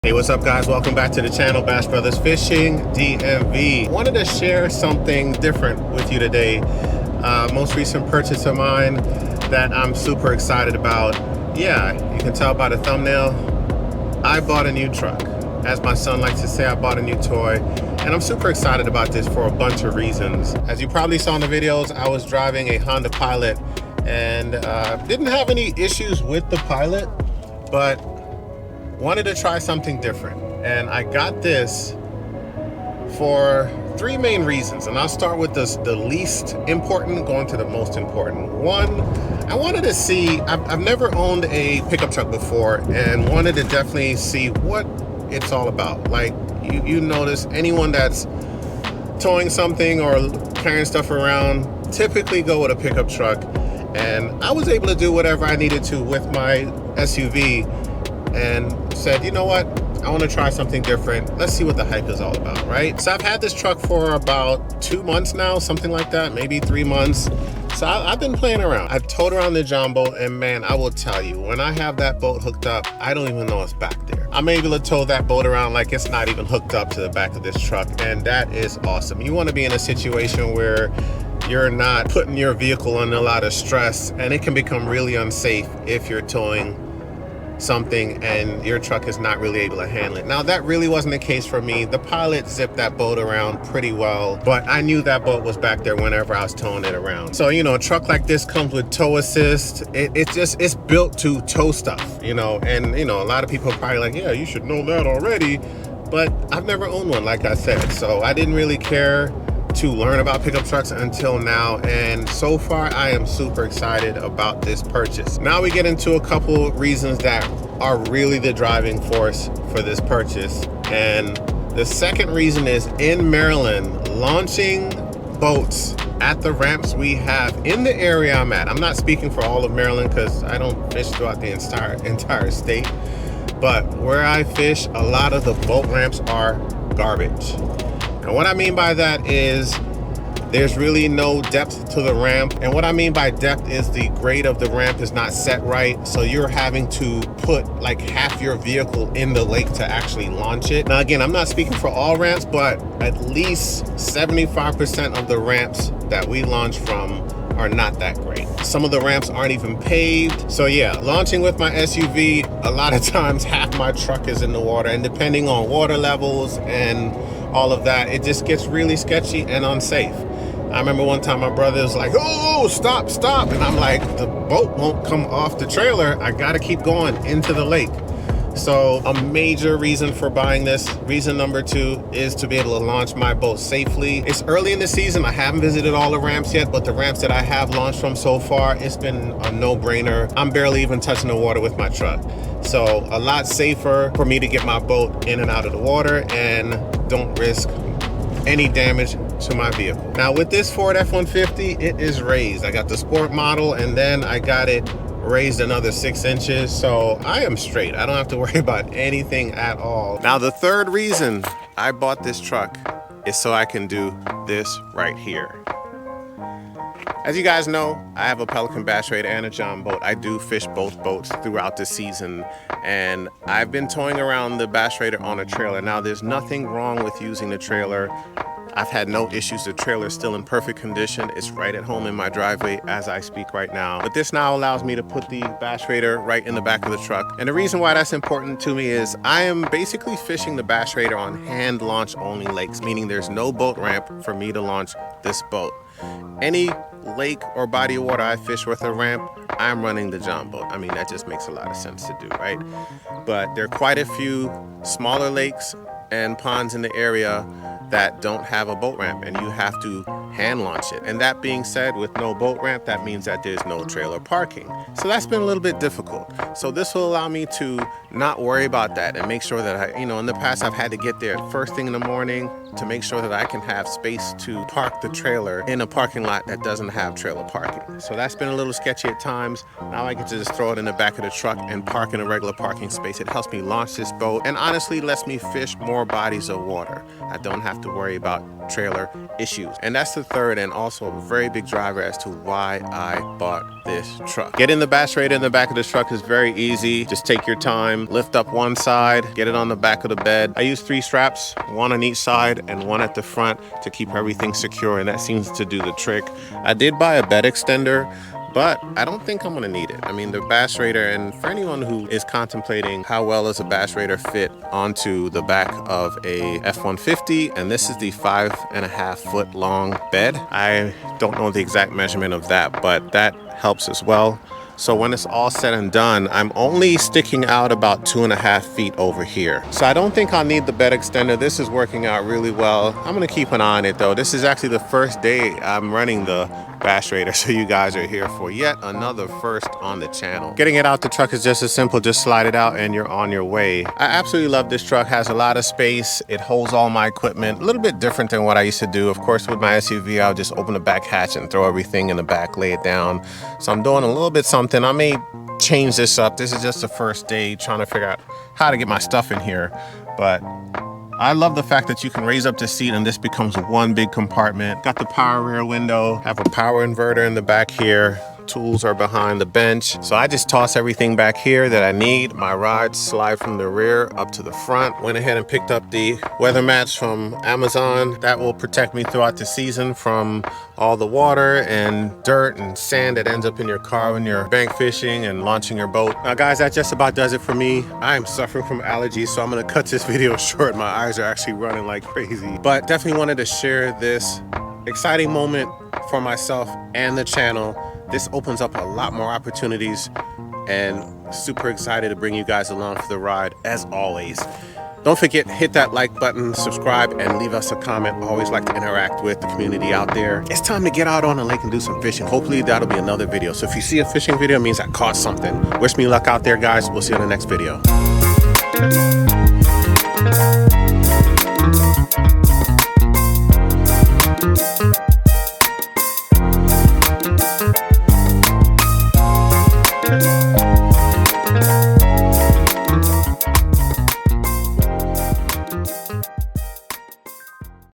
Hey, what's up guys? Welcome back to the channel, Bass Brothers Fishing DMV. Wanted to share something different with you today. Most recent purchase of mine that I'm super excited about. Yeah, you can tell by the thumbnail, I bought a new truck. As my son likes to say, I bought a new toy. And I'm super excited about this for a bunch of reasons. As you probably saw in the videos, I was driving a Honda Pilot and didn't have any issues with the Pilot, but wanted to try something different. And I got this for three main reasons. And I'll start with the least important, going to the most important. One, I wanted to see, I've never owned a pickup truck before and wanted to definitely see what it's all about. Like you notice anyone that's towing something or carrying stuff around typically go with a pickup truck. And I was able to do whatever I needed to with my SUV and said, you know what, I want to try something different. Let's see what the hype is all about, right? So I've had this truck for about 2 months now, something like that, maybe 3 months. So I've been playing around. I've towed around the John boat, and man, I will tell you, when I have that boat hooked up, I don't even know it's back there. I'm able to tow that boat around like it's not even hooked up to the back of this truck, and that is awesome. You want to be in a situation where you're not putting your vehicle under a lot of stress, and it can become really unsafe if you're towing something and your truck is not really able to handle it. Now, that really wasn't the case for me. The Pilot zipped that boat around pretty well, but I knew that boat was back there whenever I was towing it around. So, you know, a truck like this comes with tow assist. It's built to tow stuff, you know, and, you know, a lot of people are probably like, yeah, you should know that already, but I've never owned one, like I said. So I didn't really care to learn about pickup trucks until now, and so far I am super excited about this purchase. Now we get into a couple reasons that are really the driving force for this purchase. And the second reason is, in Maryland, launching boats at the ramps we have in the area I'm at. I'm not speaking for all of Maryland because I don't fish throughout the entire state, but where I fish, a lot of the boat ramps are garbage. And what I mean by that is there's really no depth to the ramp. And what I mean by depth is the grade of the ramp is not set right. So you're having to put like half your vehicle in the lake to actually launch it. Now, again, I'm not speaking for all ramps, but at least 75% of the ramps that we launch from are not that great. Some of the ramps aren't even paved. So yeah, launching with my SUV, a lot of times half my truck is in the water, and depending on water levels and all of that, it just gets really sketchy and unsafe. I remember one time my brother was like, oh, stop. And I'm like, the boat won't come off the trailer. I gotta keep going into the lake. So a major reason for buying this, reason number two, is to be able to launch my boat safely. It's early in the season. I haven't visited all the ramps yet, but the ramps that I have launched from so far, it's been a no-brainer. I'm barely even touching the water with my truck. So a lot safer for me to get my boat in and out of the water and don't risk any damage to my vehicle. Now with this Ford F150, it is raised. I got the sport model and then I got it raised another 6 inches. So I am straight. I don't have to worry about anything at all. Now the third reason I bought this truck is so I can do this right here. As you guys know, I have a Pelican bass raider and a John boat. I do fish both boats throughout the season, and I've been towing around the bass raider on a trailer. Now, there's nothing wrong with using the trailer. I've had no issues. The trailer is still in perfect condition. It's right at home in my driveway as I speak right now. But this now allows me to put the bass raider right in the back of the truck. And the reason why that's important to me is I am basically fishing the bass raider on hand launch only lakes, meaning there's no boat ramp for me to launch this boat. Any lake or body of water I fish with a ramp, I'm running the John boat. I mean, that just makes a lot of sense to do, right? But there are quite a few smaller lakes and ponds in the area that don't have a boat ramp, and you have to hand launch it. And that being said, with no boat ramp, that means that there's no trailer parking. So that's been a little bit difficult. So this will allow me to not worry about that and make sure that I, you know, in the past I've had to get there first thing in the morning to make sure that I can have space to park the trailer in a parking lot that doesn't have trailer parking. So that's been a little sketchy at times. Now I get to just throw it in the back of the truck and park in a regular parking space. It helps me launch this boat and honestly lets me fish more bodies of water. I don't have to worry about trailer issues. And that's the third and also a very big driver as to why I bought this truck. Getting the bass raider in the back of this truck is very easy. Just take your time, lift up one side, get it on the back of the bed. I use 3 straps, one on each side and one at the front to keep everything secure, and that seems to do the trick. I did buy a bed extender, but I don't think I'm gonna need it. I mean, the bass raider, and for anyone who is contemplating how well does a bass raider fit onto the back of a F150, and this is the 5.5 foot long bed. I don't know the exact measurement of that, but that helps as well. So when it's all said and done, I'm only sticking out about 2.5 feet over here. So I don't think I'll need the bed extender. This is working out really well. I'm gonna keep an eye on it though. This is actually the first day I'm running the bass raider, so you guys are here for yet another first on the channel. Getting it out the truck is just as simple. Just slide it out and you're on your way. I absolutely love this truck. Has a lot of space. It holds all my equipment. A little bit different than what I used to do. Of course, with my SUV, I'll just open the back hatch and throw everything in the back, lay it down. So I'm doing a little bit something. I may change this up. This is just the first day trying to figure out how to get my stuff in here, but I love the fact that you can raise up the seat and this becomes one big compartment. Got the power rear window, have a power inverter in the back here. Tools are behind the bench. So I just toss everything back here that I need. My rods slide from the rear up to the front. Went ahead and picked up the weather mats from Amazon. That will protect me throughout the season from all the water and dirt and sand that ends up in your car when you're bank fishing and launching your boat. Now guys, that just about does it for me. I am suffering from allergies, so I'm gonna cut this video short. My eyes are actually running like crazy. But definitely wanted to share this exciting moment for myself and the channel. This opens up a lot more opportunities, and super excited to bring you guys along for the ride as always. Don't forget, hit that like button, subscribe, and leave us a comment. I always like to interact with the community out there. It's time to get out on the lake and do some fishing. Hopefully that'll be another video. So if you see a fishing video, it means I caught something. Wish me luck out there, guys. We'll see you in the next video.